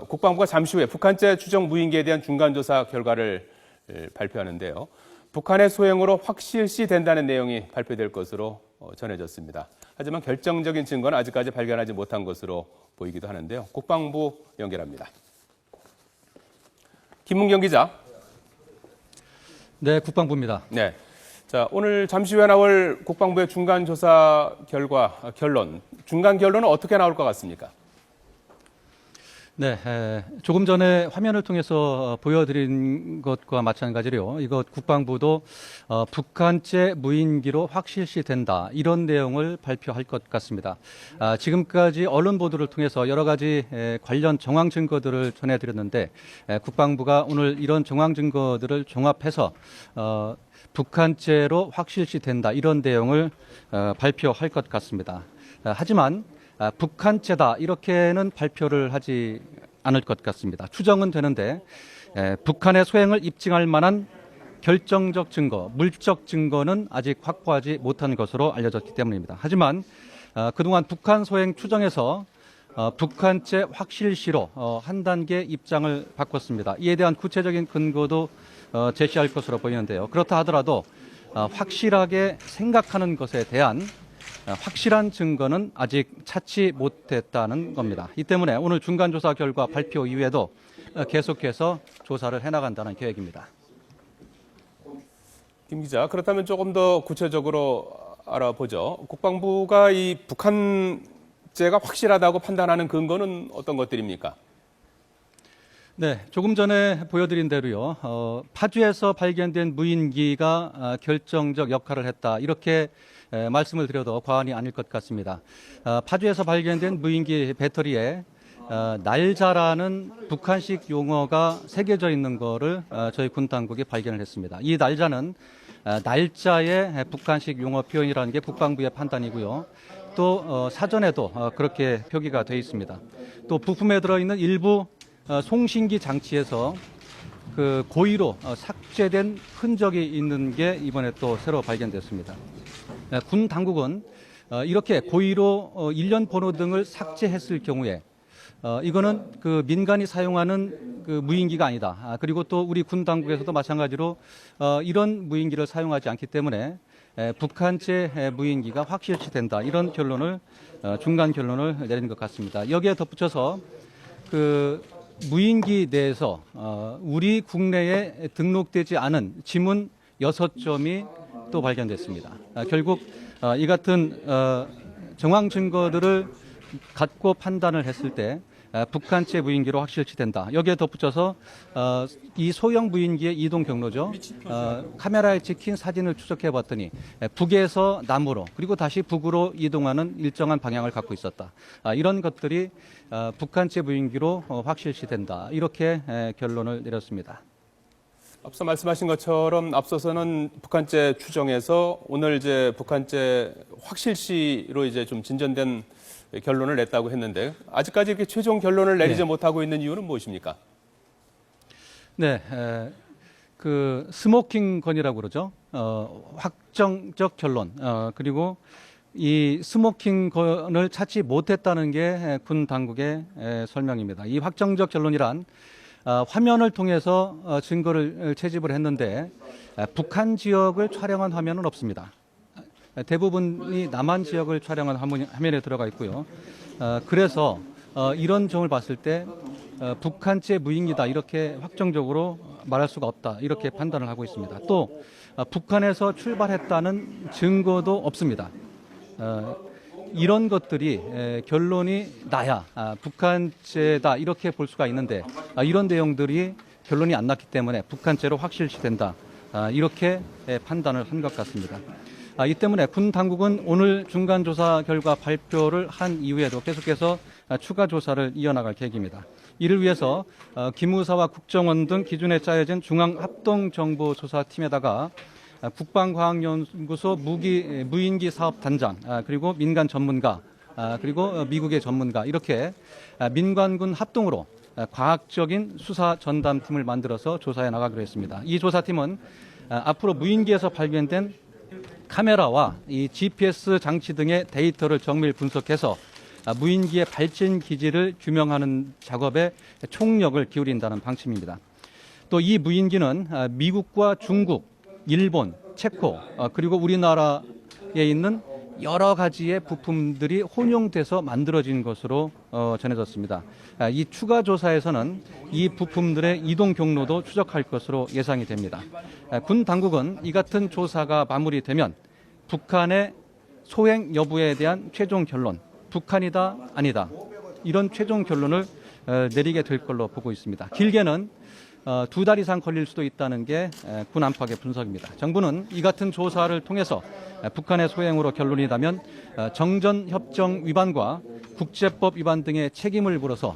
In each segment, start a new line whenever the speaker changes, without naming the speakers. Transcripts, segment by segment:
국방부가 잠시 후에 북한제 추정 무인기에 대한 중간조사 결과를 발표하는데요. 북한의 소행으로 확실시 된다는 내용이 발표될 것으로 전해졌습니다. 하지만 결정적인 증거는 아직까지 발견하지 못한 것으로 보이기도 하는데요. 국방부 연결합니다. 김문경 기자.
네, 국방부입니다.
네. 자, 오늘 잠시 후에 나올 국방부의 중간조사 중간 결론은 어떻게 나올 것 같습니까?
네, 조금 전에 화면을 통해서 보여드린 것과 마찬가지로요. 이것 국방부도 북한제 무인기로 확실시 된다 이런 내용을 발표할 것 같습니다. 지금까지 언론 보도를 통해서 여러 가지 관련 정황 증거들을 전해드렸는데 국방부가 오늘 이런 정황 증거들을 종합해서 북한제로 확실시 된다 이런 내용을 발표할 것 같습니다. 하지만 북한제다 이렇게는 발표를 하지 않을 것 같습니다. 추정은 되는데 북한의 소행을 입증할 만한 결정적 증거, 물적 증거는 아직 확보하지 못한 것으로 알려졌기 때문입니다. 하지만 그동안 북한 소행 추정에서 북한제 확실시로 한 단계 입장을 바꿨습니다. 이에 대한 구체적인 근거도 제시할 것으로 보이는데요. 그렇다 하더라도 확실하게 생각하는 것에 대한 확실한 증거는 아직 찾지 못했다는 겁니다. 이 때문에 오늘 중간조사 결과 발표 이후에도 계속해서 조사를 해나간다는 계획입니다.
김 기자, 그렇다면 조금 더 구체적으로 알아보죠. 국방부가 이 북한제가 확실하다고 판단하는 근거는 어떤 것들입니까?
네, 조금 전에 보여드린 대로요. 파주에서 발견된 무인기가 결정적 역할을 했다. 이렇게 말씀을 드려도 과언이 아닐 것 같습니다. 파주에서 발견된 무인기 배터리에 날자라는 북한식 용어가 새겨져 있는 거를 저희 군 당국이 발견을 했습니다. 이 날자는 날짜의 북한식 용어 표현이라는 게 국방부의 판단이고요. 또 사전에도 그렇게 표기가 되어 있습니다. 또 부품에 들어있는 일부 송신기 장치에서 그 고의로 삭제된 흔적이 있는 게 이번에 또 새로 발견됐습니다. 군 당국은 이렇게 고의로 일련 번호 등을 삭제했을 경우에 이거는 그 민간이 사용하는 그 무인기가 아니다. 그리고 또 우리 군 당국에서도 마찬가지로 이런 무인기를 사용하지 않기 때문에 북한제 무인기가 확실시된다. 이런 결론을 중간 결론을 내린 것 같습니다. 여기에 덧붙여서 그 무인기 내에서 우리 국내에 등록되지 않은 지문 6점이 또 발견됐습니다. 결국 이 같은 정황 증거들을 갖고 판단을 했을 때 북한제 무인기로 확실시된다. 여기에 덧붙여서 이 소형 무인기의 이동 경로죠. 카메라에 찍힌 사진을 추적해 봤더니 북에서 남으로 그리고 다시 북으로 이동하는 일정한 방향을 갖고 있었다. 이런 것들이 북한제 무인기로 확실시된다. 이렇게 결론을 내렸습니다.
앞서 말씀하신 것처럼 앞서서는 북한제 추정에서 오늘 이제 북한제 확실시로 이제 좀 진전된 결론을 냈다고 했는데 아직까지 이렇게 최종 결론을 내리지 못하고 있는 이유는 무엇입니까?
네, 그 스모킹 건이라고 그러죠. 확정적 결론. 그리고 이 스모킹 건을 찾지 못했다는 게 군 당국의 설명입니다. 이 확정적 결론이란 화면을 통해서 증거를 채집을 했는데 북한 지역을 촬영한 화면은 없습니다. 대부분이 남한 지역을 촬영한 화면에 들어가 있고요. 그래서 이런 점을 봤을 때 북한제 무인기다 이렇게 확정적으로 말할 수가 없다 이렇게 판단을 하고 있습니다. 또 북한에서 출발했다는 증거도 없습니다. 이런 것들이 결론이 나야 북한제다 이렇게 볼 수가 있는데 이런 내용들이 결론이 안 났기 때문에 북한제로 확실시된다 이렇게 판단을 한 것 같습니다. 이 때문에 군 당국은 오늘 중간조사 결과 발표를 한 이후에도 계속해서 추가 조사를 이어나갈 계획입니다. 이를 위해서 기무사와 국정원 등 기준에 짜여진 중앙합동정보조사팀에다가 국방과학연구소 무인기 사업단장 그리고 민간 전문가 그리고 미국의 전문가 이렇게 민관군 합동으로 과학적인 수사 전담팀을 만들어서 조사해 나가기로 했습니다. 이 조사팀은 앞으로 무인기에서 발견된 카메라와 이 GPS 장치 등의 데이터를 정밀 분석해서 무인기의 발진 기지를 규명하는 작업에 총력을 기울인다는 방침입니다. 또 이 무인기는 미국과 중국, 일본, 체코 그리고 우리나라에 있는 여러 가지의 부품들이 혼용돼서 만들어진 것으로 전해졌습니다. 이 추가 조사에서는 이 부품들의 이동 경로도 추적할 것으로 예상이 됩니다. 군 당국은 이 같은 조사가 마무리되면 북한의 소행 여부에 대한 최종 결론, 북한이다 아니다 이런 최종 결론을 내리게 될 걸로 보고 있습니다. 길게는 2달 이상 걸릴 수도 있다는 게 군 안팎의 분석입니다. 정부는 이 같은 조사를 통해서 북한의 소행으로 결론이 나면 정전협정 위반과 국제법 위반 등의 책임을 물어서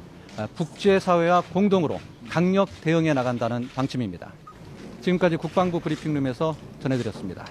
국제사회와 공동으로 강력 대응해 나간다는 방침입니다. 지금까지 국방부 브리핑룸에서 전해드렸습니다.